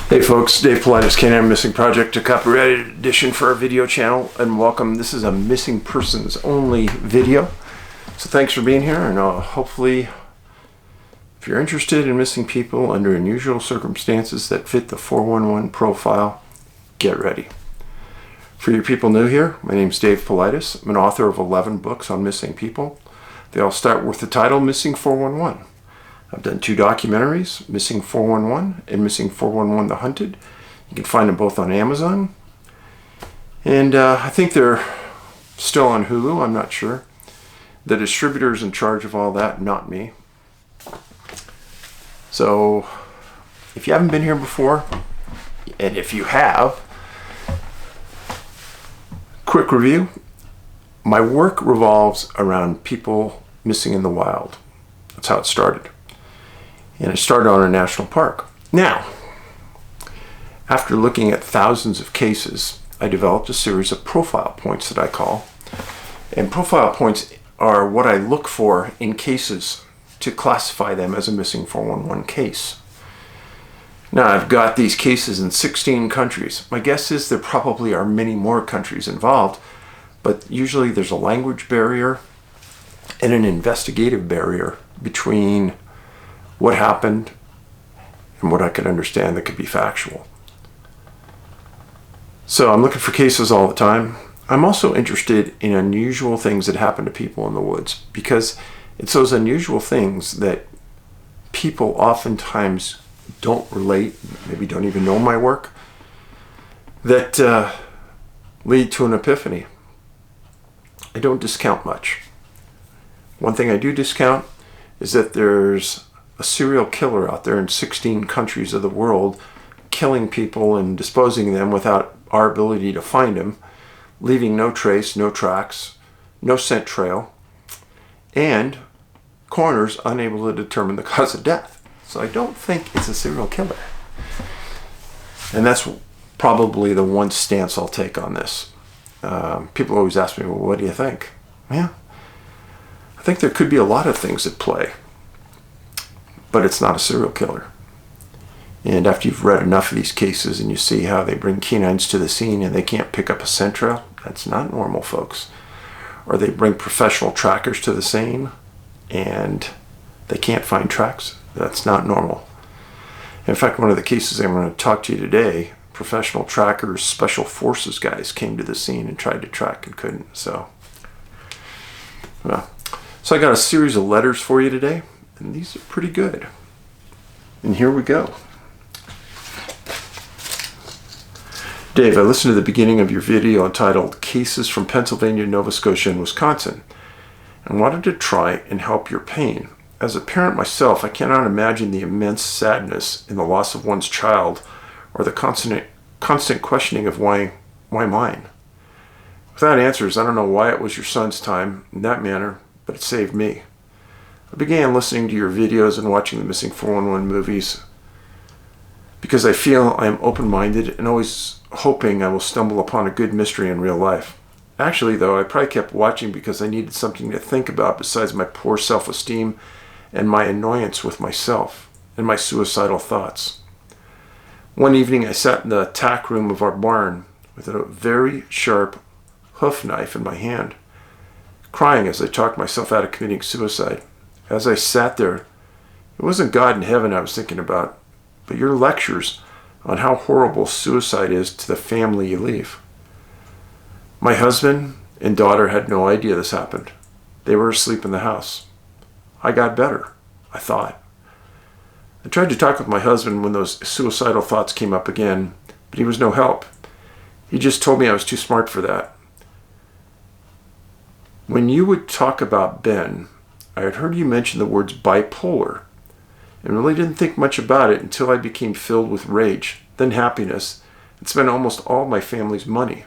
Hey folks, Dave Paulides, Canine Missing Project, a copyrighted edition for our video channel, and welcome. This is a missing persons only video, so thanks for being here, and hopefully if you're interested in missing people under unusual circumstances that fit the 411 profile, get ready. For you people new here, my name's Dave Paulides. I'm an author of 11 books on missing people. They all start with the title Missing 411. I've done 2 documentaries, Missing 411 and Missing 411 The Hunted. You can find them both on Amazon. And I think they're still on Hulu, I'm not sure. The distributor's in charge of all that, not me. So, if you haven't been here before, and if you have, quick review. My work revolves around people missing in the wild. That's how it started. And it started on a national park. Now, after looking at thousands of cases, I developed a series of profile points that I call. And profile points are what I look for in cases to classify them as a missing 411 case. Now, I've got these cases in 16 countries. My guess is there probably are many more countries involved, but usually there's a language barrier and an investigative barrier between what happened and what I could understand that could be factual. So I'm looking for cases all the time. I'm also interested in unusual things that happen to people in the woods, because it's those unusual things that people oftentimes don't relate, maybe don't even know my work, that lead to an epiphany. I don't discount much. One thing I do discount is that there's a serial killer out there in 16 countries of the world, killing people and disposing of them without our ability to find him, leaving no trace, no tracks, no scent trail, and coroners unable to determine the cause of death. So I don't think it's a serial killer. And that's probably the one stance I'll take on this. People always ask me, well, what do you think? Yeah, I think there could be a lot of things at play, but it's not a serial killer. And after you've read enough of these cases and you see how they bring canines to the scene and they can't pick up a scent trail, that's not normal, folks. Or they bring professional trackers to the scene and they can't find tracks, that's not normal. In fact, one of the cases I'm going to talk to you today, professional trackers, special forces guys came to the scene and tried to track and couldn't. So I got a series of letters for you today, and these are pretty good. And here we go. Dave, I listened to the beginning of your video entitled Cases from Pennsylvania, Nova Scotia, and Wisconsin, and wanted to try and help your pain. As a parent myself, I cannot imagine the immense sadness in the loss of one's child or the constant questioning of why mine. Without answers, I don't know why it was your son's time in that manner, but it saved me. I began listening to your videos and watching the Missing 411 movies because I feel I am open-minded and always hoping I will stumble upon a good mystery in real life. Actually, though, I probably kept watching because I needed something to think about besides my poor self-esteem and my annoyance with myself and my suicidal thoughts. One evening I sat in the tack room of our barn with a very sharp hoof knife in my hand, crying as I talked myself out of committing suicide. As I sat there, it wasn't God in heaven I was thinking about, but your lectures on how horrible suicide is to the family you leave. My husband and daughter had no idea this happened. They were asleep in the house. I got better, I thought. I tried to talk with my husband when those suicidal thoughts came up again, but he was no help. He just told me I was too smart for that. When you would talk about Ben, I had heard you mention the words bipolar, and really didn't think much about it until I became filled with rage, then happiness, and spent almost all my family's money.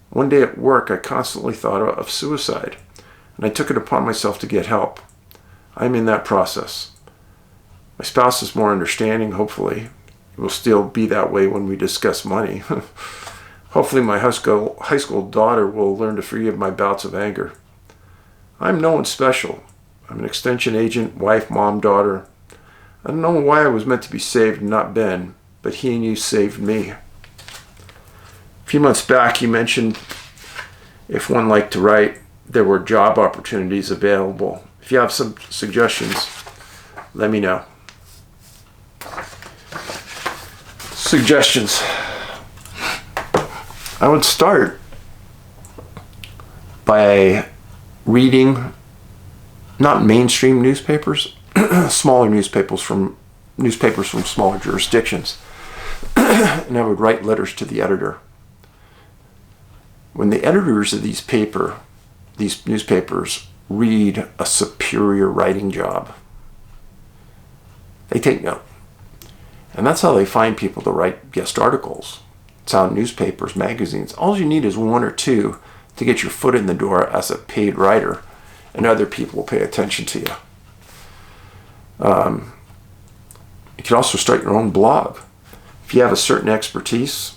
One day at work, I constantly thought of suicide, and I took it upon myself to get help. I'm in that process. My spouse is more understanding, hopefully. It will still be that way when we discuss money. Hopefully my high school daughter will learn to forgive my bouts of anger. I'm no one special. I'm an extension agent, wife, mom, daughter. I don't know why I was meant to be saved and not Ben, but he and you saved me. A few months back, you mentioned if one liked to write, there were job opportunities available. If you have some suggestions, let me know. Suggestions. I would start by reading not mainstream newspapers, smaller newspapers from smaller jurisdictions. And I would write letters to the editor. When the editors of these newspapers read a superior writing job, they take note. And that's how they find people to write guest articles. It's how newspapers, magazines, all you need is one or two to get your foot in the door as a paid writer, and other people will pay attention to you. You can also start your own blog. If you have a certain expertise,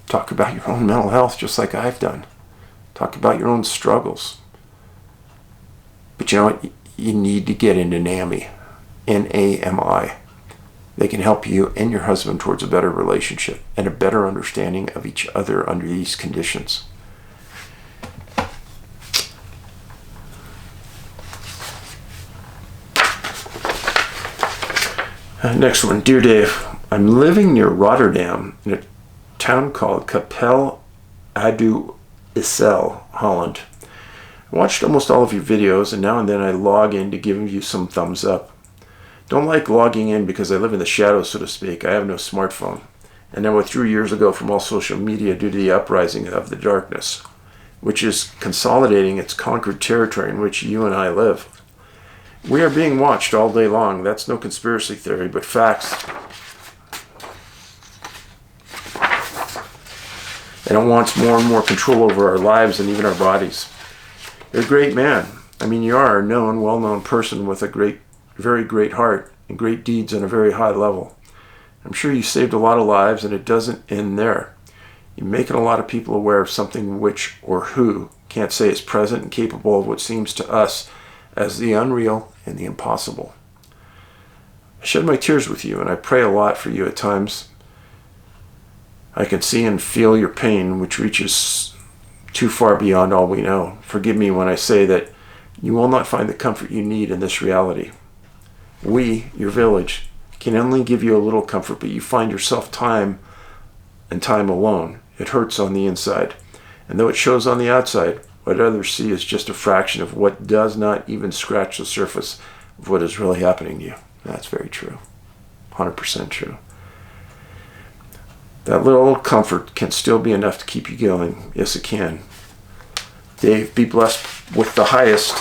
talk about your own mental health just like I've done. Talk about your own struggles. But you know what? You need to get into NAMI. N-A-M-I. They can help you and your husband towards a better relationship and a better understanding of each other under these conditions. Next one. Dear Dave, I'm living near Rotterdam in a town called Kapel Adu Issel, Holland. I watched almost all of your videos, and now and then I log in to give you some thumbs up. Don't like logging in because I live in the shadows, so to speak. I have no smartphone, and I withdrew years ago from all social media due to the uprising of the darkness, which is consolidating its conquered territory in which you and I live. We are being watched all day long. That's no conspiracy theory, but facts. And it wants more and more control over our lives and even our bodies. You're a great man. I mean, you are a known, well-known person with a very great heart and great deeds on a very high level. I'm sure you saved a lot of lives, and it doesn't end there. You're making a lot of people aware of something which or who can't say is present and capable of what seems to us as the unreal and the impossible. I shed my tears with you, and I pray a lot for you at times. I can see and feel your pain, which reaches too far beyond all we know. Forgive me when I say that you will not find the comfort you need in this reality. We, your village, can only give you a little comfort, but you find yourself time alone. It hurts on the inside. And though it shows on the outside, what others see is just a fraction of what does not even scratch the surface of what is really happening to you. That's very true. 100% true. That little comfort can still be enough to keep you going. Yes, it can. Dave, be blessed with the highest.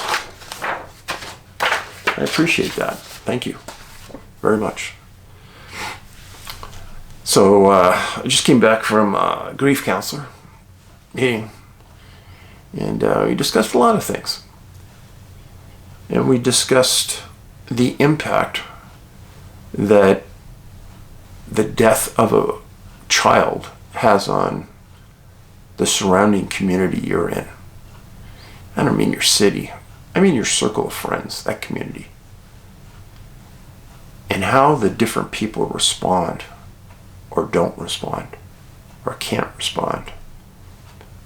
I appreciate that. Thank you very much. So I just came back from a grief counselor meeting, and we discussed a lot of things. And we discussed the impact that the death of a child has on the surrounding community you're in. I don't mean your city. I mean your circle of friends, that community. And how the different people respond or don't respond or can't respond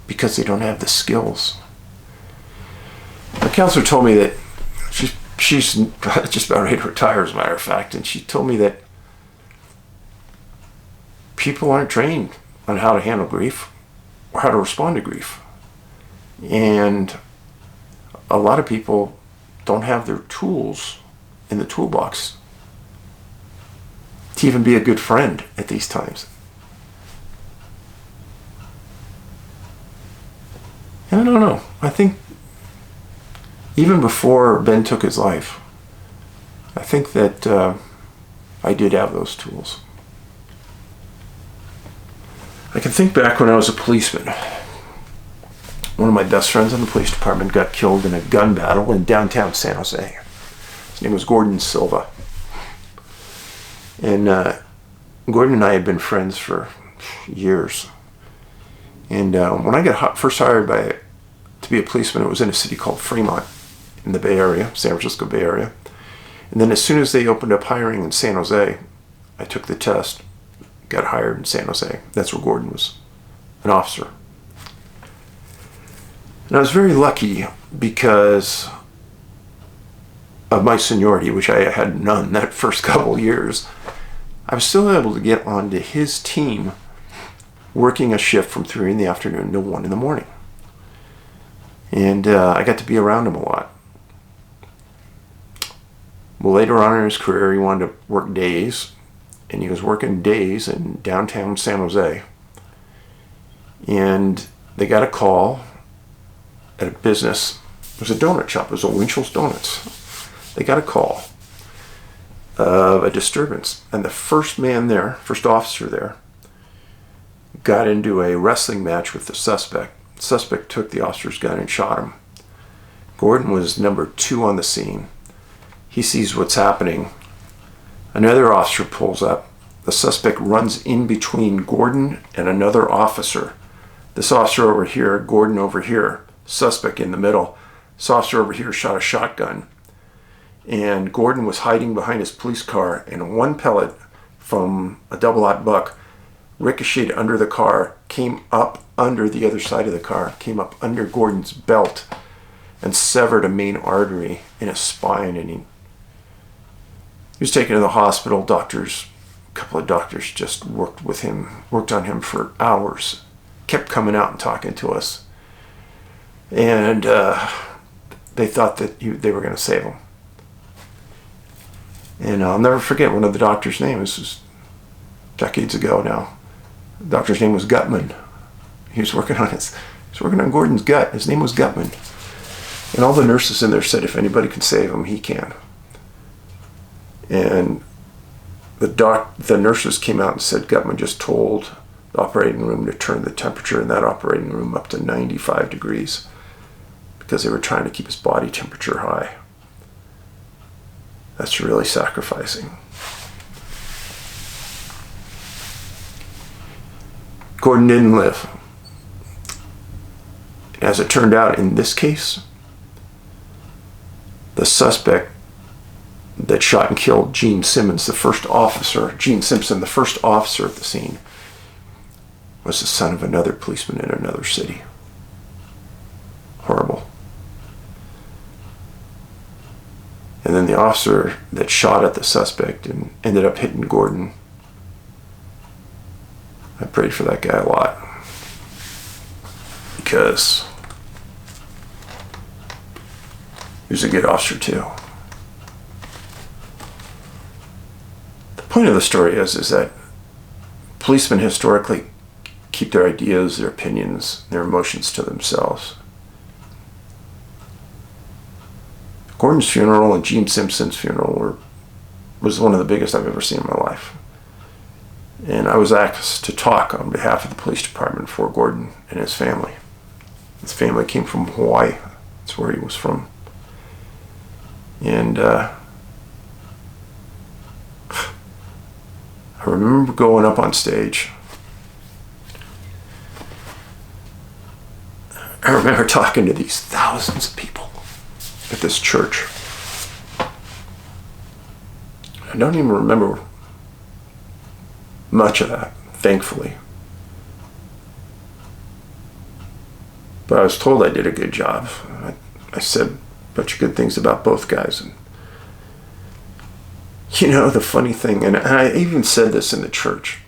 because they don't have the skills. My counselor told me that she's just about ready to retire, as a matter of fact, and she told me that people aren't trained on how to handle grief or how to respond to grief. And a lot of people don't have their tools in the toolbox to even be a good friend at these times. And I don't know. I think even before Ben took his life, I think that I did have those tools. I can think back when I was a policeman. One of my best friends in the police department got killed in a gun battle in downtown San Jose. His name was Gordon Silva. And Gordon and I had been friends for years. And when I got first hired to be a policeman, it was in a city called Fremont in the Bay Area, San Francisco Bay Area. And then as soon as they opened up hiring in San Jose, I took the test got hired in San Jose. That's where Gordon was an officer. And I was very lucky because of my seniority, which I had none that first couple years. I was still able to get onto his team working a shift from 3 in the afternoon to 1 in the morning. And I got to be around him a lot. Well, later on in his career, he wanted to work days, and he was working days in downtown San Jose. And they got a call at a business. It was a donut shop. It was a Winchell's Donuts. They got a call of a disturbance. And the first officer there, got into a wrestling match with the suspect. The suspect took the officer's gun and shot him. Gordon was number 2 on the scene. He sees what's happening. Another officer pulls up. The suspect runs in between Gordon and another officer. This officer over here, Gordon over here, suspect in the middle. This officer over here shot a shotgun. And Gordon was hiding behind his police car, and one pellet from a double-aught buck ricocheted under the car, came up under the other side of the car, came up under Gordon's belt, and severed a main artery in his spine, and he was taken to the hospital. A couple of doctors just worked on him for hours, kept coming out and talking to us. And they thought that they were going to save him. And I'll never forget one of the doctor's names. This was decades ago now. The doctor's name was Gutman. He was working on Gordon's gut. His name was Gutman. And all the nurses in there said, if anybody can save him, he can. And the nurses came out and said Gutman just told the operating room to turn the temperature in that operating room up to 95 degrees because they were trying to keep his body temperature high. That's really sacrificing. Gordon didn't live. As it turned out, in this case, the suspect that shot and killed Gene Simpson, the first officer at the scene, was the son of another policeman in another city. Horrible. And then the officer that shot at the suspect and ended up hitting Gordon, I prayed for that guy a lot. Because he was a good officer too. The point of the story is that policemen historically keep their ideas, their opinions, their emotions to themselves. Gordon's funeral and Gene Simpson's funeral was one of the biggest I've ever seen in my life. And I was asked to talk on behalf of the police department for Gordon and his family. His family came from Hawaii. That's where he was from. And I remember going up on stage. I remember talking to these thousands of people at this church. I don't even remember much of that, thankfully. But I was told I did a good job. I said a bunch of good things about both guys. And you know, the funny thing, and I even said this in the church,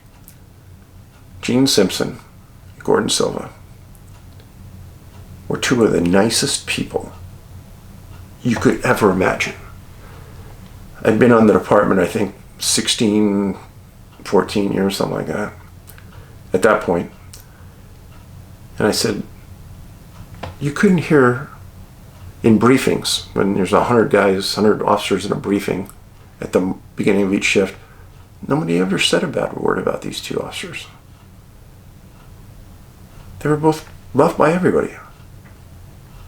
Gene Simpson, Gordon Silva, were two of the nicest people you could ever imagine. I'd been on the department, I think, 16, 14 years, something like that, at that point. And I said, you couldn't hear in briefings, when there's 100 guys, 100 officers in a briefing at the beginning of each shift, nobody ever said a bad word about these two officers. They were both loved by everybody.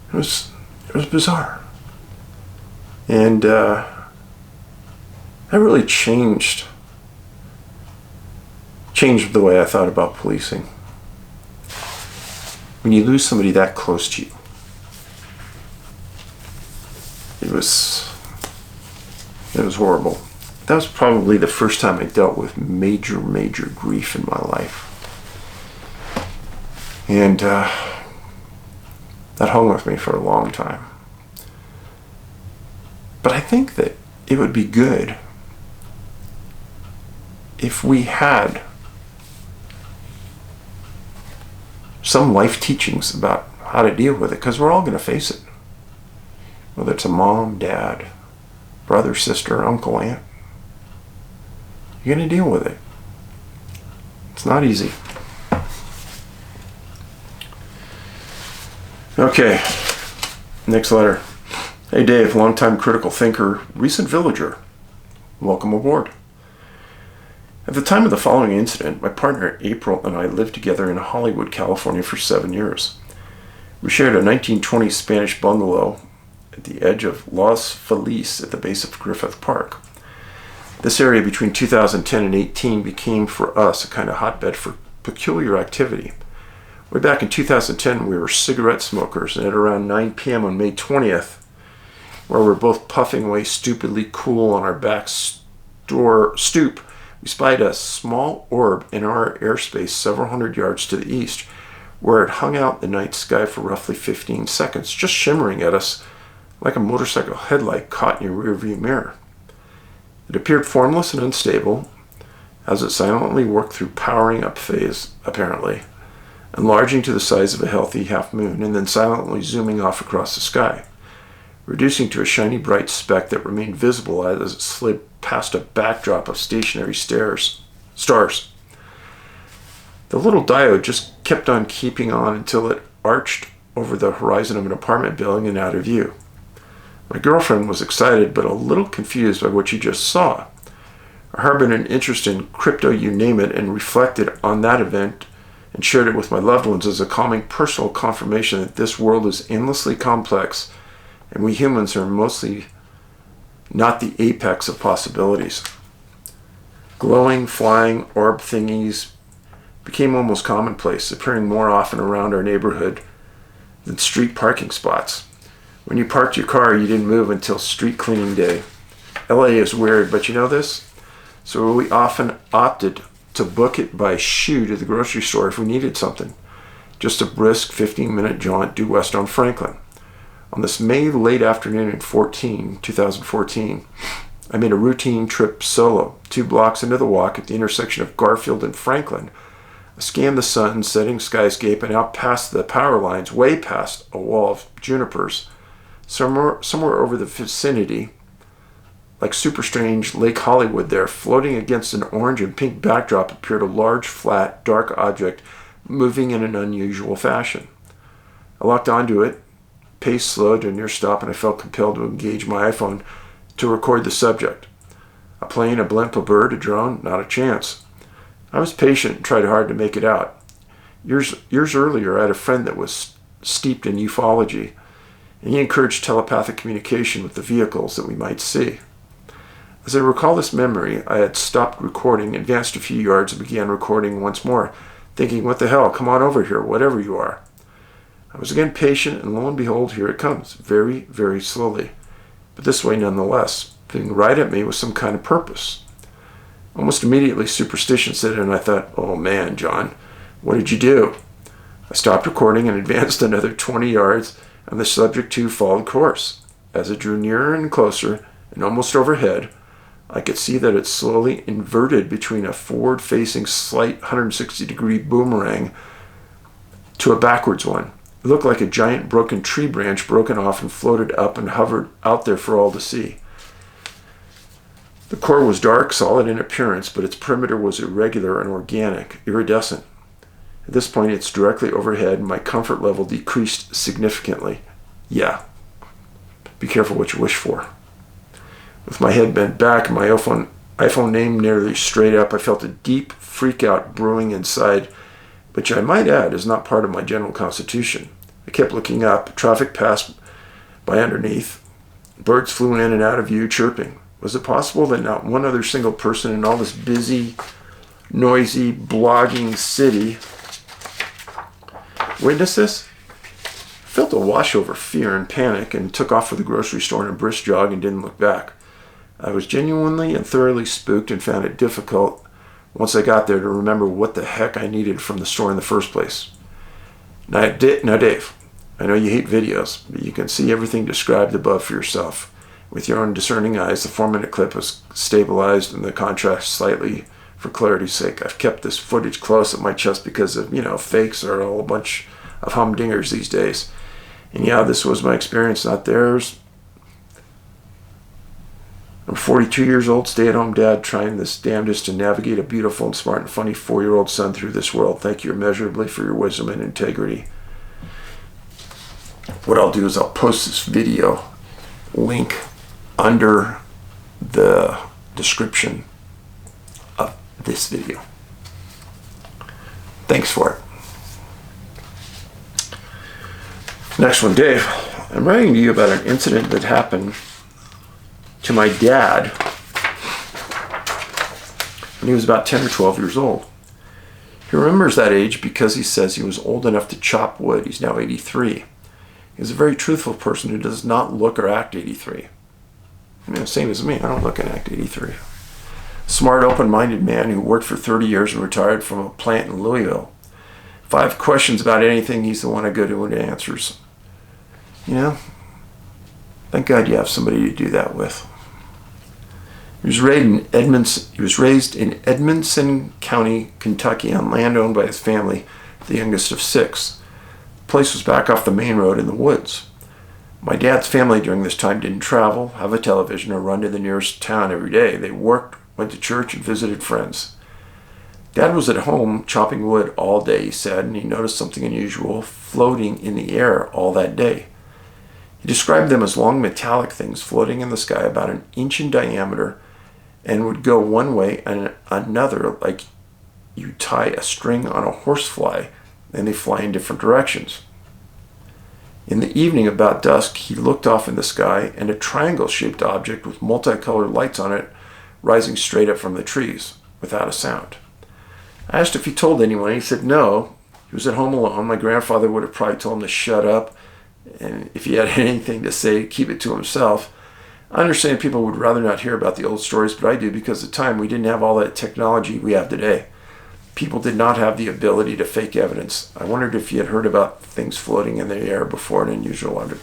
It was bizarre. And that really changed the way I thought about policing. When you lose somebody that close to you, it was horrible. that was probably the first time I dealt with major grief in my life. And that hung with me for a long time. But I think that it would be good if we had some life teachings about how to deal with it, because we're all going to face it. Whether it's a mom, dad, brother, sister, uncle, aunt, you're going to deal with it. It's not easy. Okay, next letter. Hey Dave, longtime critical thinker, recent villager. Welcome aboard. At the time of the following incident, my partner April and I lived together in Hollywood, California for 7 years. We shared a 1920s Spanish bungalow at the edge of Los Feliz at the base of Griffith Park. This area between 2010 and 18 became for us a kind of hotbed for peculiar activity. Way back in 2010, we were cigarette smokers, and at around 9 p.m. on May 20th, where we were both puffing away stupidly cool on our back stoop, we spied a small orb in our airspace several hundred yards to the east, where it hung out in the night sky for roughly 15 seconds, just shimmering at us like a motorcycle headlight caught in your rearview mirror. It appeared formless and unstable as it silently worked through powering up phase, apparently, enlarging to the size of a healthy half moon, and then silently zooming off across the sky, reducing to a shiny bright speck that remained visible as it slid past a backdrop of stationary stars. The little diode just kept on keeping on until it arched over the horizon of an apartment building and out of view. My girlfriend was excited but a little confused by what she just saw. I harbored an interest in crypto, you name it, and reflected on that event and shared it with my loved ones as a calming personal confirmation that this world is endlessly complex and we humans are mostly not the apex of possibilities. Glowing, flying orb thingies became almost commonplace, appearing more often around our neighborhood than street parking spots. When you parked your car, you didn't move until street cleaning day. LA is weird, but you know this? So we often opted to book it by shoe to the grocery store if we needed something. Just a brisk 15-minute jaunt due west on Franklin. On this May late afternoon in 2014, I made a routine trip solo, 2 blocks into the walk at the intersection of Garfield and Franklin. I scanned the sun-setting skyscape and out past the power lines, way past a wall of junipers. Somewhere over the vicinity, like super strange Lake Hollywood there, floating against an orange and pink backdrop appeared a large, flat, dark object moving in an unusual fashion. I locked onto it, pace slowed to a near stop, and I felt compelled to engage my iPhone to record the subject. A plane, a blimp, a bird, a drone, not a chance. I was patient and tried hard to make it out. Years earlier, I had a friend that was steeped in ufology, and he encouraged telepathic communication with the vehicles that we might see. As I recall this memory, I had stopped recording, advanced a few yards, and began recording once more, thinking, what the hell, come on over here, whatever you are. I was again patient, and lo and behold, here it comes, very, very slowly, but this way nonetheless, being right at me with some kind of purpose. Almost immediately, superstition set in, and I thought, oh man, John, what did you do? I stopped recording and advanced another 20 yards, and the subject too followed course. As it drew nearer and closer, and almost overhead, I could see that it slowly inverted between a forward-facing slight 160-degree boomerang to a backwards one. It looked like a giant broken tree branch broken off and floated up and hovered out there for all to see. The core was dark, solid in appearance, but its perimeter was irregular and organic, iridescent. At this point, it's directly overhead, and my comfort level decreased significantly. Yeah, be careful what you wish for. With my head bent back and my iPhone name nearly straight up, I felt a deep freak-out brewing inside, which I might add is not part of my general constitution. I kept looking up. Traffic passed by underneath. Birds flew in and out of view, chirping. Was it possible that not one other single person in all this busy, noisy, blogging city witnessed this? I felt a wash over fear and panic and took off for the grocery store in a brisk jog and didn't look back. I was genuinely and thoroughly spooked and found it difficult once I got there to remember what the heck I needed from the store in the first place. Now, Dave, I know you hate videos, but you can see everything described above for yourself. With your own discerning eyes, the 4-minute clip was stabilized and the contrast slightly for clarity's sake. I've kept this footage close at my chest because of, fakes are all a bunch of humdingers these days. And yeah, this was my experience, not theirs. I'm 42 years old, stay-at-home dad, trying this damnedest to navigate a beautiful and smart and funny 4-year-old son through this world. Thank you immeasurably for your wisdom and integrity. What I'll do is I'll post this video link under the description of this video. Thanks for it. Next one, Dave. I'm writing to you about an incident that happened to my dad when he was about 10 or 12 years old. He remembers that age because he says he was old enough to chop wood. He's now 83. He's a very truthful person who does not look or act 83. Same as me. I don't look and act 83. Smart, open-minded man who worked for 30 years and retired from a plant in Louisville. If I have questions about anything, he's the one I go to and answers. Thank God you have somebody to do that with. He was raised in Edmonson County, Kentucky, on land owned by his family, the youngest of 6. The place was back off the main road in the woods. My dad's family during this time didn't travel, have a television, or run to the nearest town every day. They worked, went to church, and visited friends. Dad was at home chopping wood all day, he said, and he noticed something unusual floating in the air all that day. He described them as long metallic things floating in the sky about an inch in diameter and would go one way and another like you tie a string on a horsefly and they fly in different directions. In the evening about dusk, he looked off in the sky and a triangle-shaped object with multicolored lights on it rising straight up from the trees without a sound. I asked if he told anyone. He said no. He was at home alone. My grandfather would have probably told him to shut up, and if he had anything to say, keep it to himself. I understand people would rather not hear about the old stories, but I do because at the time we didn't have all that technology we have today. People did not have the ability to fake evidence. I wondered if you had heard about things floating in the air before an unusual object.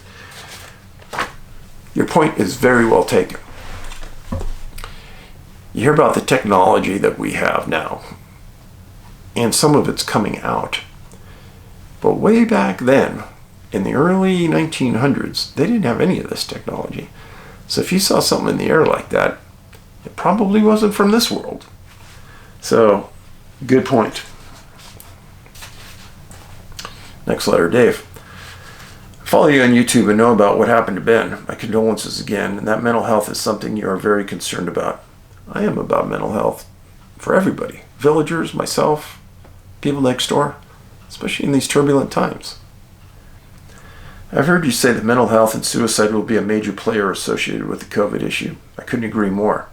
Your point is very well taken. You hear about the technology that we have now, and some of it's coming out. But way back then, in the early 1900s, they didn't have any of this technology. So if you saw something in the air like that, it probably wasn't from this world. So, good point. Next letter, Dave. I follow you on YouTube and know about what happened to Ben. My condolences again, and that mental health is something you are very concerned about. I am about mental health for everybody. Villagers, myself, people next door, especially in these turbulent times. I've heard you say that mental health and suicide will be a major player associated with the COVID issue. I couldn't agree more.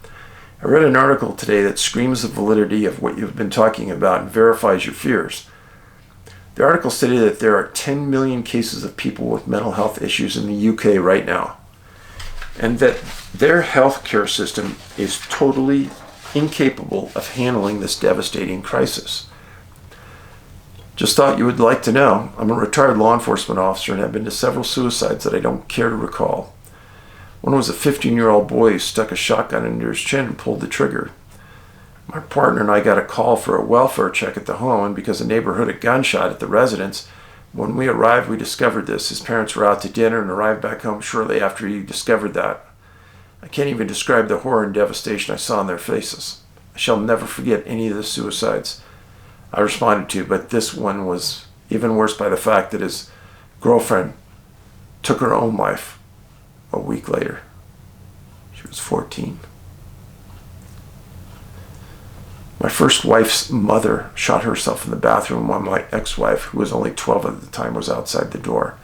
I read an article today that screams the validity of what you've been talking about and verifies your fears. The article stated that there are 10 million cases of people with mental health issues in the UK right now, and that their healthcare system is totally incapable of handling this devastating crisis. Just thought you would like to know. I'm a retired law enforcement officer and have been to several suicides that I don't care to recall. One was a 15-year-old boy who stuck a shotgun under his chin and pulled the trigger. My partner and I got a call for a welfare check at the home, and because a neighbor heard a gunshot at the residence, when we arrived, we discovered this. His parents were out to dinner and arrived back home shortly after he discovered that. I can't even describe the horror and devastation I saw on their faces. I shall never forget any of the suicides I responded to, but this one was even worse by the fact that his girlfriend took her own life a week later. She was 14. My first wife's mother shot herself in the bathroom while my ex-wife, who was only 12 at the time, was outside the door.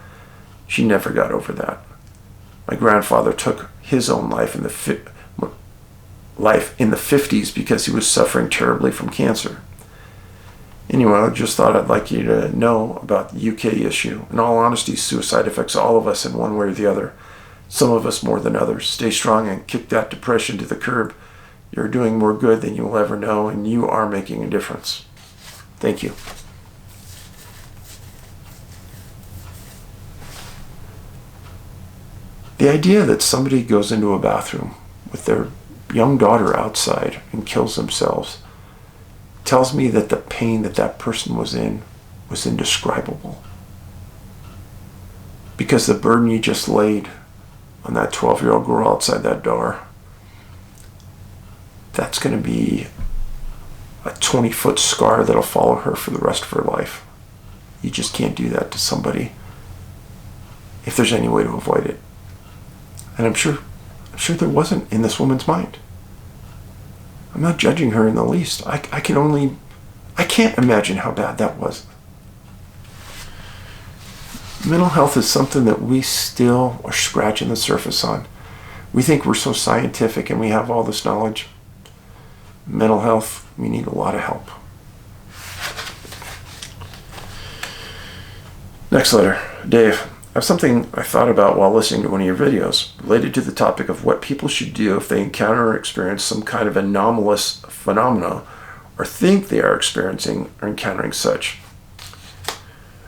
She never got over that. My grandfather took his own life in the 50s because he was suffering terribly from cancer. Anyway, I just thought I'd like you to know about the UK issue. In all honesty, suicide affects all of us in one way or the other. some of us more than others. Stay strong and kick that depression to the curb. You're doing more good than you'll ever know, and you are making a difference. Thank you. The idea that somebody goes into a bathroom with their young daughter outside and kills themselves tells me that the pain that that person was in was indescribable. Because the burden you just laid on that 12-year-old girl outside that door, that's going to be a 20-foot scar that'll follow her for the rest of her life. You just can't do that to somebody if there's any way to avoid it. And I'm sure there wasn't in this woman's mind. I'm not judging her in the least. I can't imagine how bad that was. Mental health is something that we still are scratching the surface on. We think we're so scientific and we have all this knowledge. Mental health, we need a lot of help. Next letter. Dave, I have something I thought about while listening to one of your videos related to the topic of what people should do if they encounter or experience some kind of anomalous phenomena or think they are experiencing or encountering such.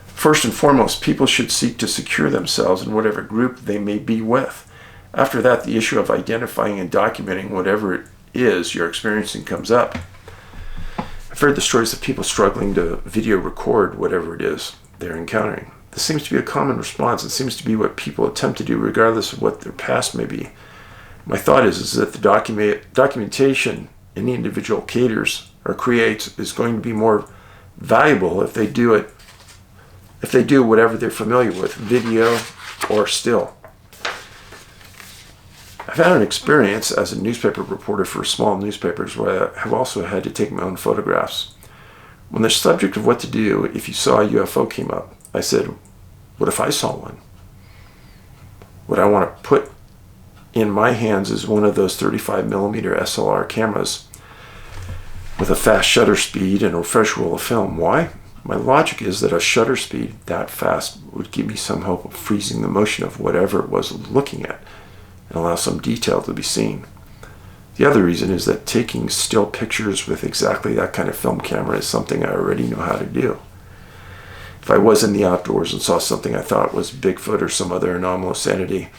First and foremost, people should seek to secure themselves in whatever group they may be with. After that, the issue of identifying and documenting whatever it is you're experiencing comes up. I've heard the stories of people struggling to video record whatever it is they're encountering. This seems to be a common response. It seems to be what people attempt to do regardless of what their past may be. My thought is that the documentation any individual caters or creates is going to be more valuable if they do whatever they're familiar with, video or still. I've had an experience as a newspaper reporter for small newspapers where I have also had to take my own photographs. When the subject of what to do if you saw a UFO came up, I said, what if I saw one? What I want to put in my hands is one of those 35mm SLR cameras with a fast shutter speed and a fresh roll of film. Why? My logic is that a shutter speed that fast would give me some hope of freezing the motion of whatever it was looking at and allow some detail to be seen. The other reason is that taking still pictures with exactly that kind of film camera is something I already know how to do. If I was in the outdoors and saw something I thought was Bigfoot or some other anomalous entity,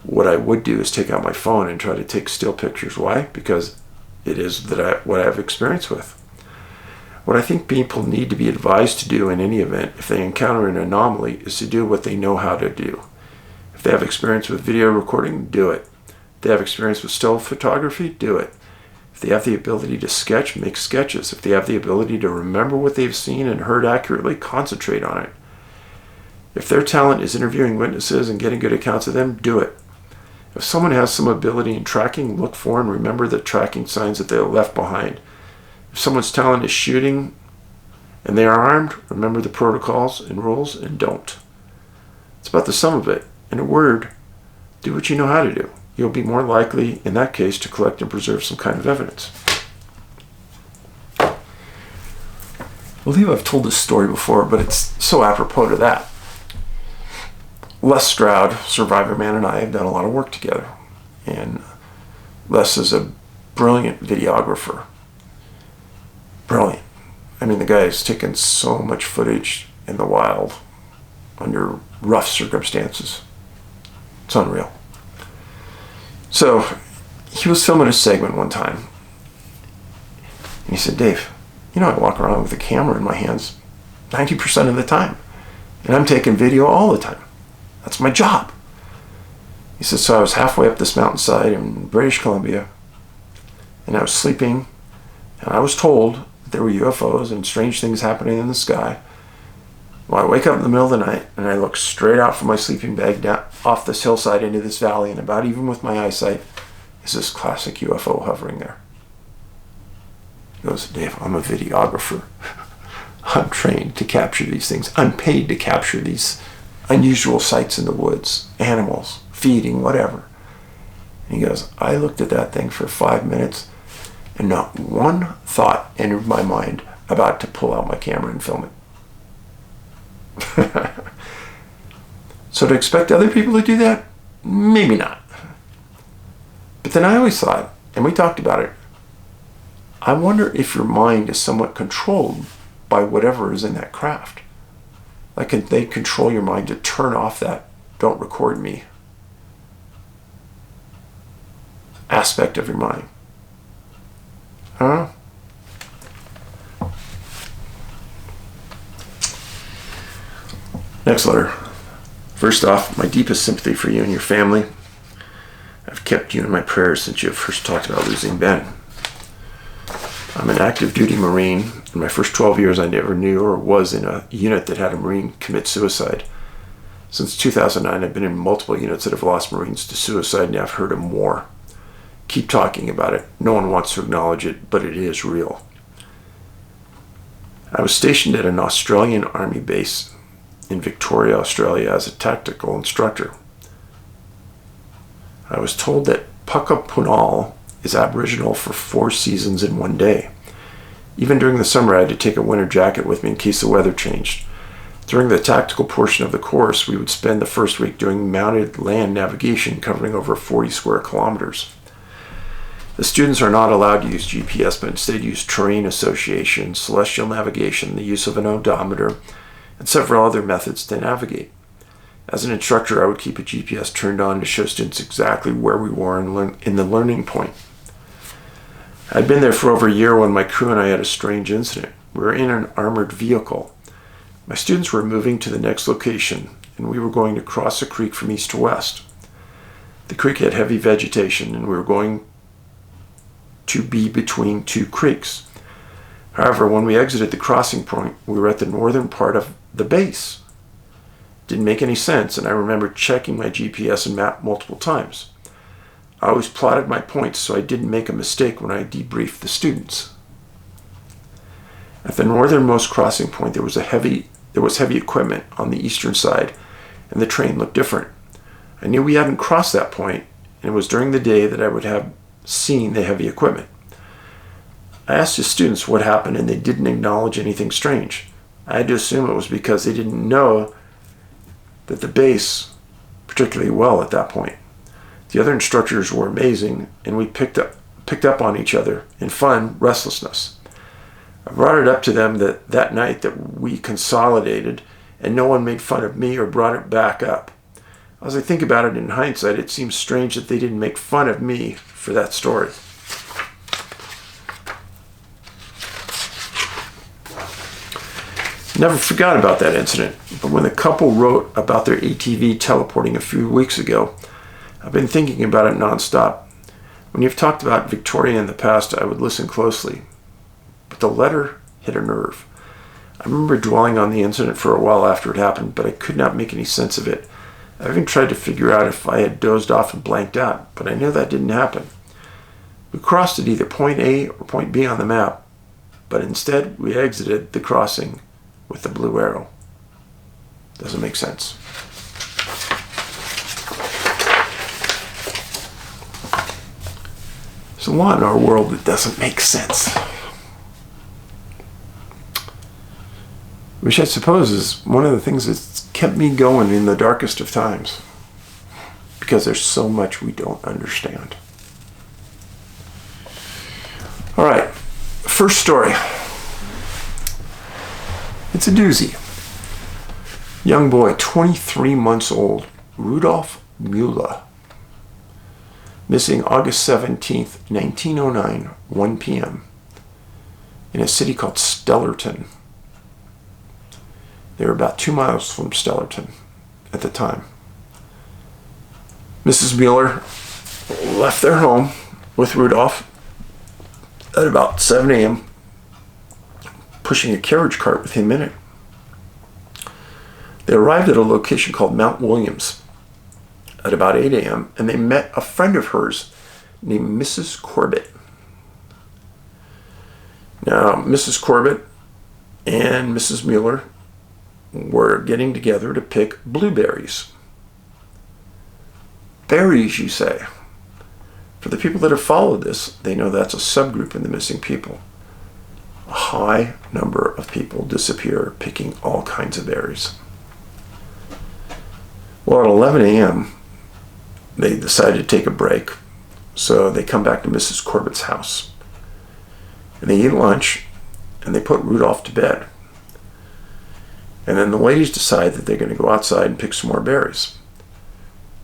what I would do is take out my phone and try to take still pictures. Why? Because it is what I have experience with. What I think people need to be advised to do in any event if they encounter an anomaly is to do what they know how to do. If they have experience with video recording, do it. If they have experience with still photography, do it. If they have the ability to sketch, make sketches. If they have the ability to remember what they've seen and heard accurately, concentrate on it. If their talent is interviewing witnesses and getting good accounts of them, do it. If someone has some ability in tracking, look for and remember the tracking signs that they left behind. If someone's talent is shooting and they are armed, remember the protocols and rules and don't. It's about the sum of it. In a word, do what you know how to do. You'll be more likely, in that case, to collect and preserve some kind of evidence. I believe I've told this story before, but it's so apropos to that. Les Stroud, Survivor Man, and I have done a lot of work together. And Les is a brilliant videographer. Brilliant. I mean, the guy has taken so much footage in the wild under rough circumstances. It's unreal. So he was filming a segment one time. And he said, Dave, you know I walk around with a camera in my hands 90% of the time. And I'm taking video all the time. That's my job. He said, so I was halfway up this mountainside in British Columbia. And I was sleeping. And I was told that there were UFOs and strange things happening in the sky. Well, I wake up in the middle of the night and I look straight out from my sleeping bag down off this hillside into this valley, and about even with my eyesight is this classic UFO hovering there. He goes, Dave, I'm a videographer. I'm trained to capture these things. I'm paid to capture these unusual sights in the woods, animals, feeding, whatever. And he goes, I looked at that thing for 5 minutes and not one thought entered my mind about to pull out my camera and film it. So to expect other people to do that? Maybe not. But then I always thought, and we talked about it, I wonder if your mind is somewhat controlled by whatever is in that craft. Like, can they control your mind to turn off that "don't record me" aspect of your mind? I don't know. Next letter. First off, my deepest sympathy for you and your family. I've kept you in my prayers since you first talked about losing Ben. I'm an active duty Marine. In my first 12 years, I never knew or was in a unit that had a Marine commit suicide. Since 2009, I've been in multiple units that have lost Marines to suicide, and I've heard of more. Keep talking about it. No one wants to acknowledge it, but it is real. I was stationed at an Australian Army base in Victoria, Australia, as a tactical instructor. I was told that Puckapunal is Aboriginal for 4 seasons in one day. Even during the summer, I had to take a winter jacket with me in case the weather changed. During the tactical portion of the course, we would spend the first week doing mounted land navigation covering over 40 square kilometers. The students are not allowed to use GPS, but instead use terrain association, celestial navigation, the use of an odometer, and several other methods to navigate. As an instructor, I would keep a GPS turned on to show students exactly where we were in the learning point. I'd been there for over a year when my crew and I had a strange incident. We were in an armored vehicle. My students were moving to the next location, and we were going to cross a creek from east to west. The creek had heavy vegetation, and we were going to be between 2 creeks. However, when we exited the crossing point, we were at the northern part of the base. Didn't make any sense, and I remember checking my GPS and map multiple times. I always plotted my points so I didn't make a mistake when I debriefed the students. At the northernmost crossing point, there was heavy equipment on the eastern side, and the terrain looked different. I knew we hadn't crossed that point, and it was during the day that I would have seen the heavy equipment. I asked the students what happened, and they didn't acknowledge anything strange. I had to assume it was because they didn't know that the base particularly well at that point. The other instructors were amazing, and we picked up on each other in fun restlessness. I brought it up to them that night that we consolidated, and no one made fun of me or brought it back up. As I think about it in hindsight, it seems strange that they didn't make fun of me for that story. Never forgot about that incident, but when the couple wrote about their ATV teleporting a few weeks ago, I've been thinking about it nonstop. When you've talked about Victoria in the past, I would listen closely, but the letter hit a nerve. I remember dwelling on the incident for a while after it happened, but I could not make any sense of it. I even tried to figure out if I had dozed off and blanked out, but I knew that didn't happen. We crossed at either point A or point B on the map, but instead we exited the crossing with the blue arrow. Doesn't make sense. There's a lot in our world that doesn't make sense. Which I suppose is one of the things that's kept me going in the darkest of times. Because there's so much we don't understand. All right, first story. It's a doozy. Young boy, 23 months old, Rudolph Mueller. Missing August 17th, 1909, 1 p.m. in a city called Stellarton. They were about 2 miles from Stellarton at the time. Mrs. Mueller left their home with Rudolph at about 7 a.m., pushing a carriage cart with him in it. They arrived at a location called Mount Williams at about 8 a.m., and they met a friend of hers named Mrs. Corbett. Now, Mrs. Corbett and Mrs. Mueller were getting together to pick blueberries. Berries, you say? For the people that have followed this, they know that's a subgroup in the missing people. A high number of people disappear picking all kinds of berries. Well, at 11 a.m., they decided to take a break. So they come back to Mrs. Corbett's house. And they eat lunch, and they put Rudolph to bed. And then the ladies decide that they're going to go outside and pick some more berries.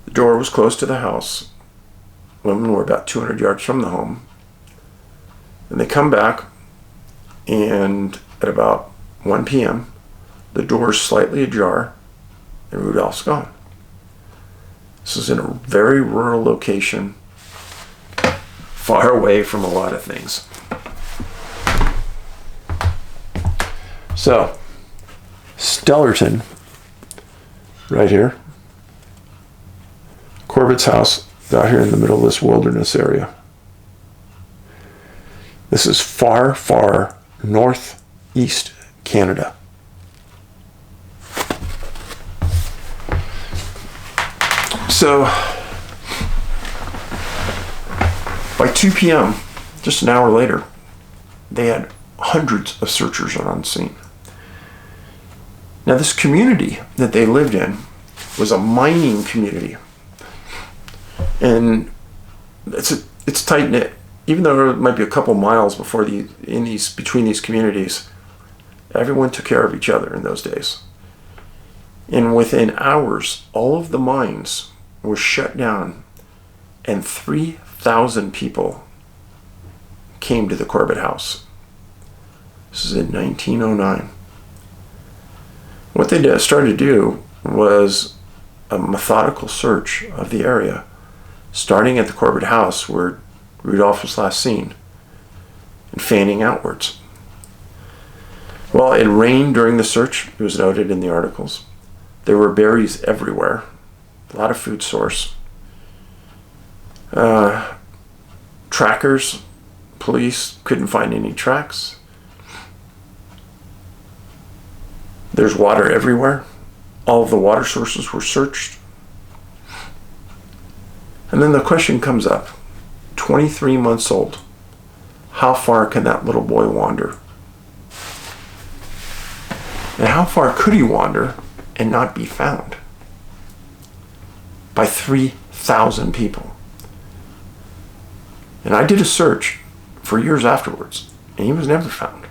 The door was close to the house. Women were about 200 yards from the home. And they come back, and at about 1 p.m., the door is slightly ajar, and Rudolph's gone. This is in a very rural location, far away from a lot of things. So, Stellarton, right here. Corbett's house is out here in the middle of this wilderness area. This is far, far northeast Canada. So, by 2 p.m., just an hour later, they had hundreds of searchers on scene. Now, this community that they lived in was a mining community. And it's tight-knit. Even though it might be a couple miles between these communities, everyone took care of each other in those days. And within hours, all of the mines were shut down, and 3,000 people came to the Corbett house. This is in 1909. What they started to do was a methodical search of the area, starting at the Corbett house where Rudolph was last seen, and fanning outwards. Well, it rained during the search. It was noted in the articles. There were berries everywhere. A lot of food source. Trackers, police couldn't find any tracks. There's water everywhere. All of the water sources were searched. And then the question comes up, 23 months old, how far can that little boy wander? And how far could he wander and not be found? By 3,000 people. And I did a search for years afterwards, and he was never found.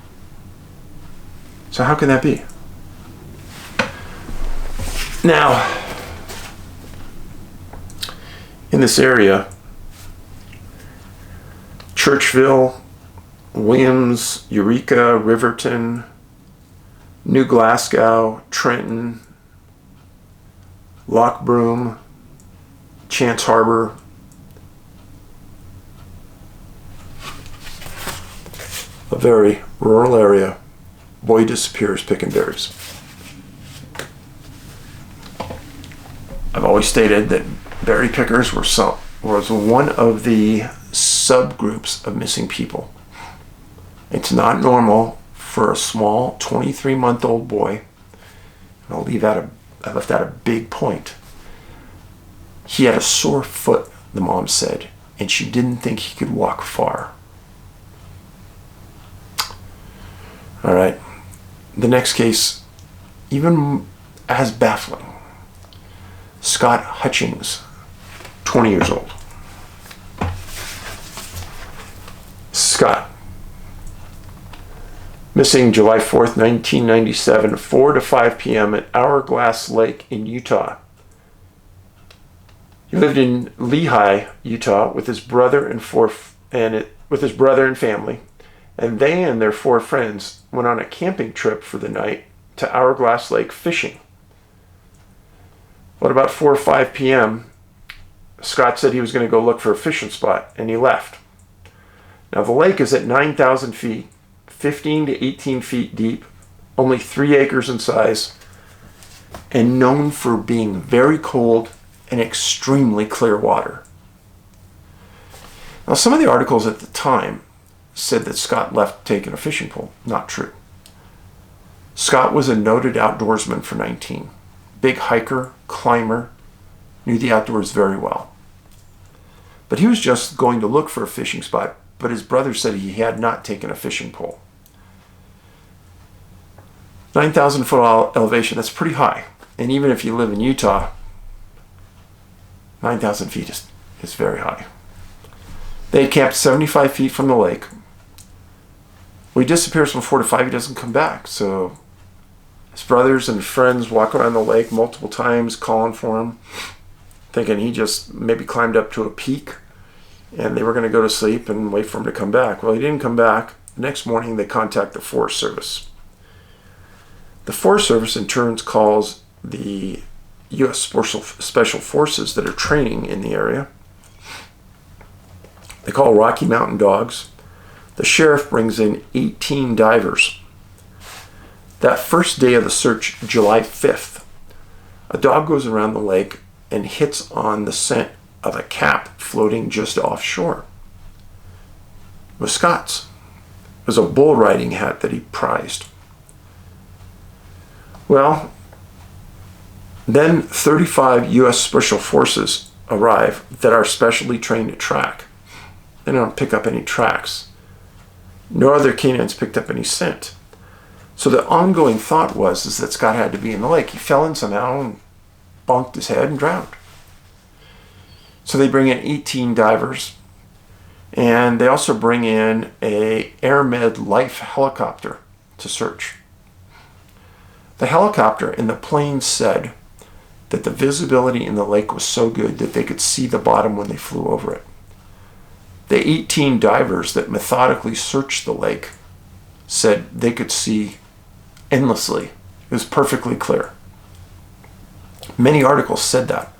So how can that be? Now, in this area, Churchville, Williams, Eureka, Riverton, New Glasgow, Trenton, Lochbroom, Chance Harbor, a very rural area. Boy disappears picking berries. I've always stated that berry pickers was one of the subgroups of missing people. It's not normal for a small 23-month-old boy, and I left out a big point. He had a sore foot, the mom said, and she didn't think he could walk far. All right, the next case, even as baffling. Scott Hutchings, 20 years old. Scott, missing July 4th, 1997, 4 to 5 p.m. at Hourglass Lake in Utah. He lived in Lehi, Utah, with his brother and family, and they and their 4 friends went on a camping trip for the night to Hourglass Lake fishing. Well, at about 4 or 5 p.m., Scott said he was going to go look for a fishing spot, and he left. Now, the lake is at 9,000 feet, 15 to 18 feet deep, only 3 acres in size, and known for being very cold and extremely clear water. Now, some of the articles at the time said that Scott left taking a fishing pole. Not true. Scott was a noted outdoorsman for 19. Big hiker, climber, knew the outdoors very well. But he was just going to look for a fishing spot, but his brother said he had not taken a fishing pole. 9,000 foot elevation, that's pretty high. And even if you live in Utah, 9,000 feet is very high. They camped 75 feet from the lake. Well, he disappears from 4 to 5. He doesn't come back. So his brothers and friends walk around the lake multiple times, calling for him, thinking he just maybe climbed up to a peak and they were going to go to sleep and wait for him to come back. Well, he didn't come back. The next morning, they contact the Forest Service. The Forest Service, in turn, calls the U.S. Special Forces that are training in the area. They call Rocky Mountain Dogs. The sheriff brings in 18 divers. That first day of the search, July 5th, a dog goes around the lake and hits on the scent of a cap floating just offshore. It was Scott's. It was a bull riding hat that he prized. Well, then 35 U.S. Special Forces arrive that are specially trained to track. They don't pick up any tracks. No other canines picked up any scent. So the ongoing thought is that Scott had to be in the lake. He fell in somehow and bonked his head and drowned. So they bring in 18 divers, and they also bring in a AirMed Life helicopter to search. The helicopter and the plane said that the visibility in the lake was so good that they could see the bottom when they flew over it. The 18 divers that methodically searched the lake said they could see endlessly. It was perfectly clear. Many articles said that.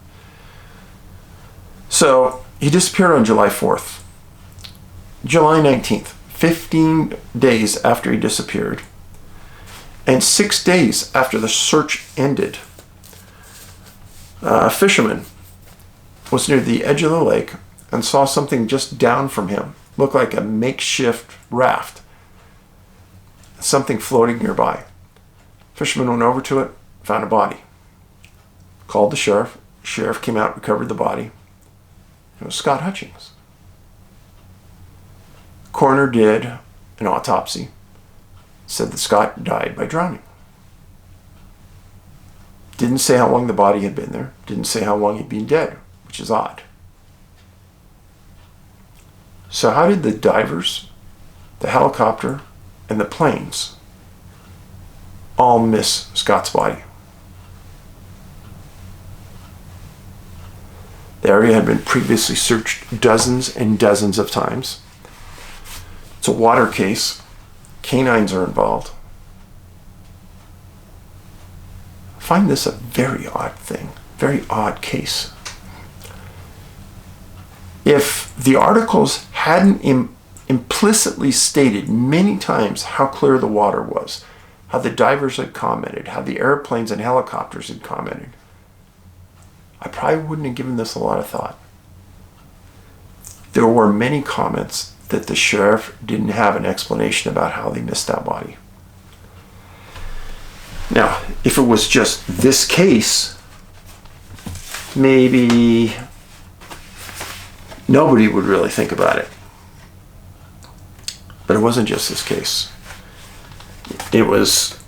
So he disappeared on July 4th. July 19th, 15 days after he disappeared, and 6 days after the search ended, a fisherman was near the edge of the lake and saw something just down from him. Looked like a makeshift raft. Something floating nearby. Fisherman went over to it, found a body. Called the sheriff. Sheriff came out, recovered the body. It was Scott Hutchings. Coroner did an autopsy. Said that Scott died by drowning. Didn't say how long the body had been there. Didn't say how long he'd been dead, which is odd. So how did the divers, the helicopter, and the planes all miss Scott's body? The area had been previously searched dozens and dozens of times. It's a water case. Canines are involved. I find this a very odd thing, very odd case. If the articles hadn't implicitly stated many times how clear the water was, how the divers had commented, how the airplanes and helicopters had commented, I probably wouldn't have given this a lot of thought. There were many comments that the sheriff didn't have an explanation about how they missed that body. Now, if it was just this case, maybe nobody would really think about it. But it wasn't just this case. It was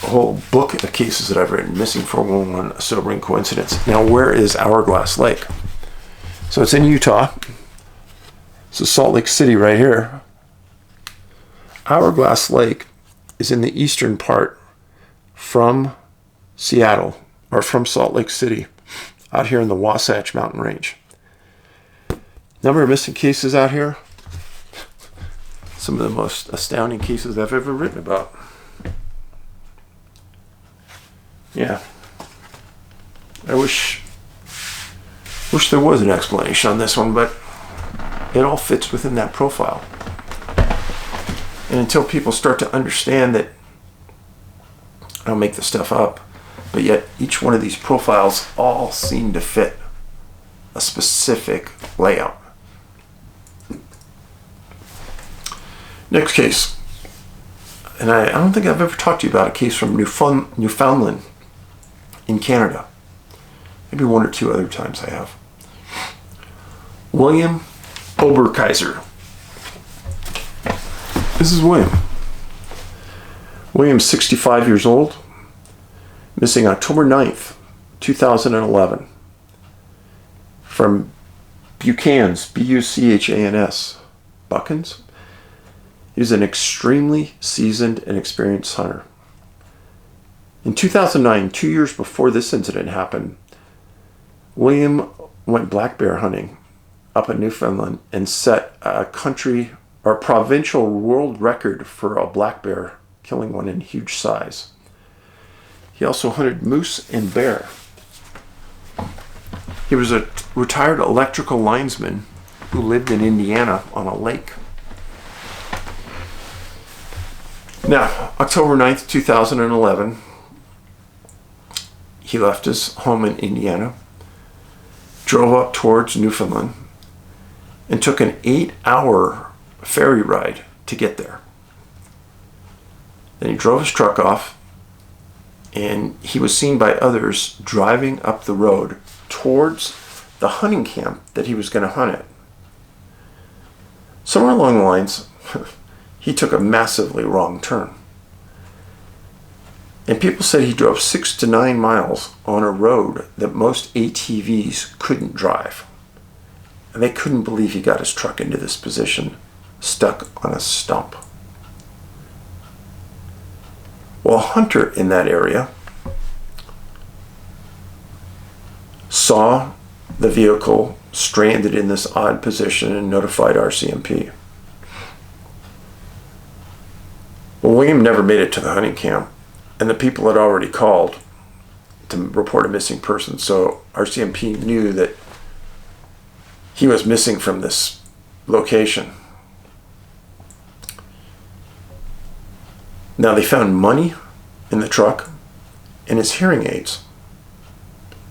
a whole book of cases that I've written, Missing 411, A Sobering Coincidence. Now, where is Hourglass Lake? So it's in Utah. So Salt Lake City right here. Hourglass Lake is in the eastern part from Seattle, or from Salt Lake City, out here in the Wasatch Mountain Range. Number of missing cases out here. Some of the most astounding cases I've ever written about. Yeah. I wish there was an explanation on this one, but it all fits within that profile. And until people start to understand that I don't make this stuff up, but yet each one of these profiles all seem to fit a specific layout. Next case. And I don't think I've ever talked to you about a case from Newfoundland in Canada. Maybe one or two other times I have. William Oberkiser. This is William. William's 65 years old, missing October 9th, 2011. from Buchans, B-U-C-H-A-N-S, Buchans. He was an extremely seasoned and experienced hunter. In 2009, 2 years before this incident happened, William went black bear hunting up in Newfoundland and set a country or provincial world record for a black bear, killing one in huge size. He also hunted moose and bear. He was a retired electrical linesman who lived in Indiana on a lake. Now, October 9th, 2011, he left his home in Indiana, drove up towards Newfoundland, and took an 8-hour ferry ride to get there. Then he drove his truck off, and he was seen by others driving up the road towards the hunting camp that he was going to hunt at. Somewhere along the lines, he took a massively wrong turn. And people said he drove 6 to 9 miles on a road that most ATVs couldn't drive. And they couldn't believe he got his truck into this position, stuck on a stump. Well, a hunter in that area saw the vehicle stranded in this odd position and notified RCMP. Well, William never made it to the hunting camp, and the people had already called to report a missing person, so RCMP knew that he was missing from this location. Now, they found money in the truck and his hearing aids.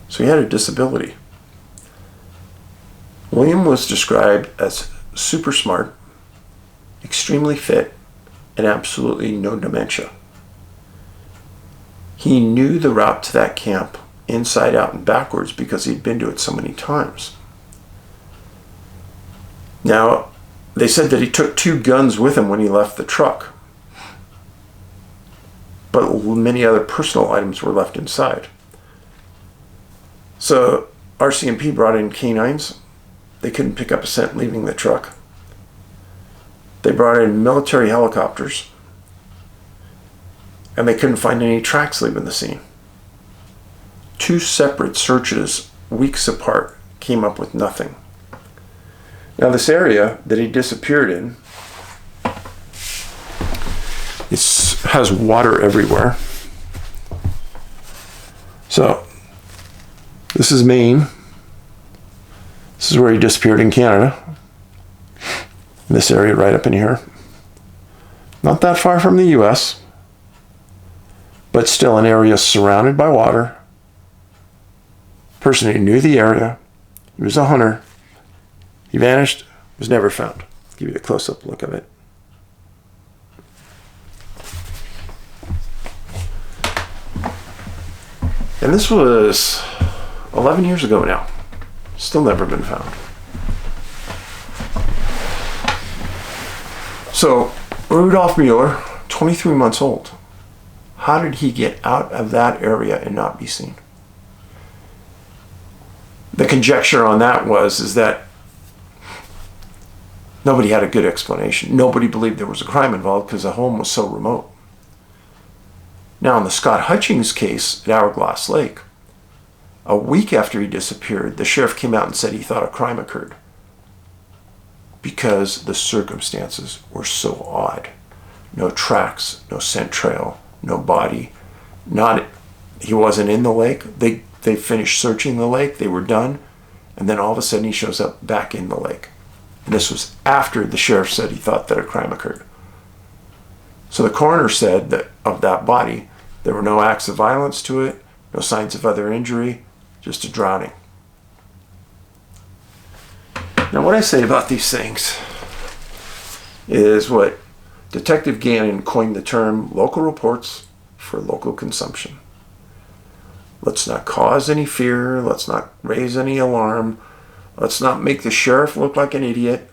So he had a disability. William was described as super smart, extremely fit, and absolutely no dementia. He knew the route to that camp inside out and backwards because he'd been to it so many times. Now, they said that he took 2 guns with him when he left the truck, but many other personal items were left inside. So RCMP brought in canines. They couldn't pick up a scent leaving the truck. They brought in military helicopters, and they couldn't find any tracks leaving the scene. 2 separate searches, weeks apart, came up with nothing. Now, this area that he disappeared in has water everywhere. So, this is Maine. This is where he disappeared in Canada. This area right up in here. Not that far from the US, but still an area surrounded by water. Person who knew the area. He was a hunter. He vanished, was never found. I'll give you a close-up look of it. And this was 11 years ago now. Still never been found. So, Rudolph Mueller, 23 months old. How did he get out of that area and not be seen? The conjecture on that is that nobody had a good explanation. Nobody believed there was a crime involved because the home was so remote. Now, in the Scott Hutchings case at Hourglass Lake, a week after he disappeared, the sheriff came out and said he thought a crime occurred because the circumstances were so odd. No tracks, no scent trail, no body. He wasn't in the lake. They finished searching the lake. They were done. And then all of a sudden he shows up back in the lake. And this was after the sheriff said he thought that a crime occurred. So the coroner said that of that body, there were no acts of violence to it, no signs of other injury, just a drowning. Now, what I say about these things is what Detective Gannon coined the term local reports for local consumption. Let's not cause any fear. Let's not raise any alarm. Let's not make the sheriff look like an idiot.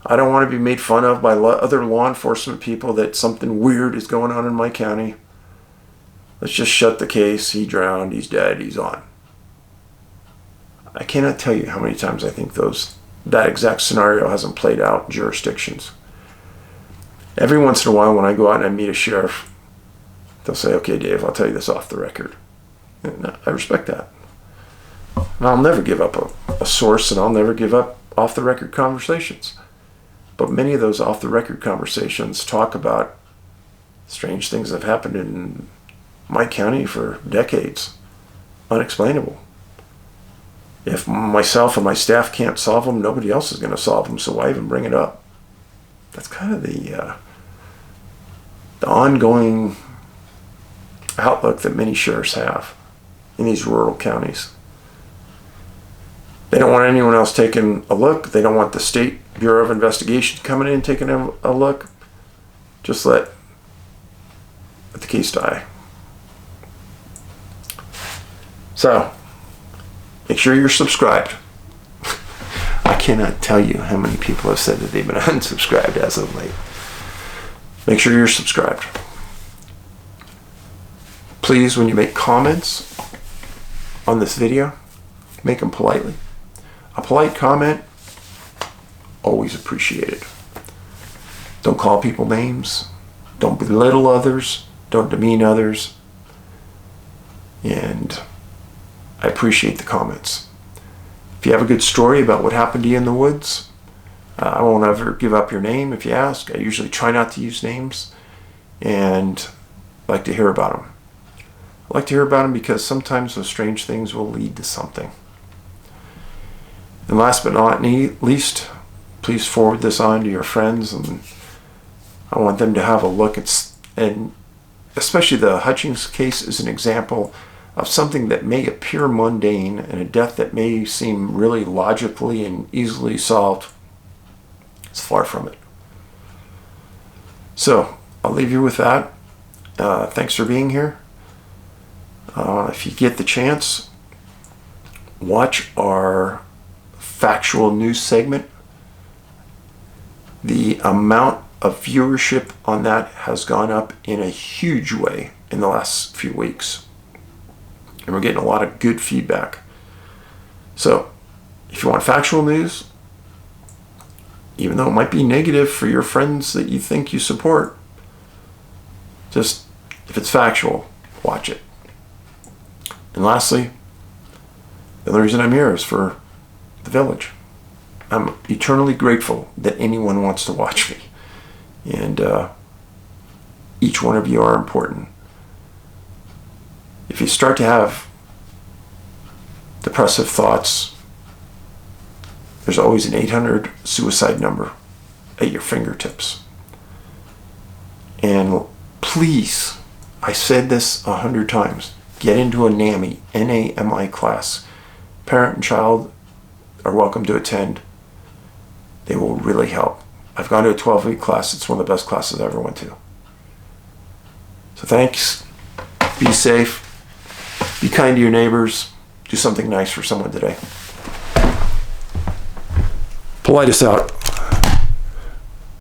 I don't want to be made fun of by other law enforcement people that something weird is going on in my county. Let's just shut the case. He drowned. He's dead. He's on. I cannot tell you how many times I think that exact scenario hasn't played out in jurisdictions. Every once in a while when I go out and I meet a sheriff, they'll say, okay, Dave, I'll tell you this off the record. And I respect that. And I'll never give up a source, and I'll never give up off-the-record conversations. But many of those off-the-record conversations talk about strange things that have happened in my county for decades. Unexplainable. If myself and my staff can't solve them, nobody else is going to solve them, so why even bring it up? That's kind of the ongoing outlook that many sheriffs have in these rural counties. They don't want anyone else taking a look. They don't want the State Bureau of Investigation coming in and taking a look. Just let the case die. So, make sure you're subscribed. I cannot tell you how many people have said that they've been unsubscribed as of late. Make sure you're subscribed. Please, when you make comments on this video, make them politely. A polite comment, always appreciated. Don't call people names. Don't belittle others. Don't demean others. And I appreciate the comments. If you have a good story about what happened to you in the woods, I won't ever give up your name if you ask. I usually try not to use names, and I like to hear about them. I like to hear about them because sometimes those strange things will lead to something. And last but not least, please forward this on to your friends, and I want them to have a look at, and especially the Hutchings case is an example of something that may appear mundane and a death that may seem really logically and easily solved. It's far from it. So I'll leave you with that. Thanks for being here. If you get the chance, watch our factual news segment. The amount of viewership on that has gone up in a huge way in the last few weeks. And we're getting a lot of good feedback. So, if you want factual news, even though it might be negative for your friends that you think you support, just, if it's factual, watch it. And lastly, the only reason I'm here is for the village. I'm eternally grateful that anyone wants to watch me. And each one of you are important. If you start to have depressive thoughts, there's always an 800 suicide number at your fingertips. And please, I said this 100 times, get into a NAMI, N-A-M-I class. Parent and child are welcome to attend. They will really help. I've gone to a 12-week class. It's one of the best classes I ever went to. So thanks. Be safe. Be kind to your neighbors. Do something nice for someone today. Paulides out.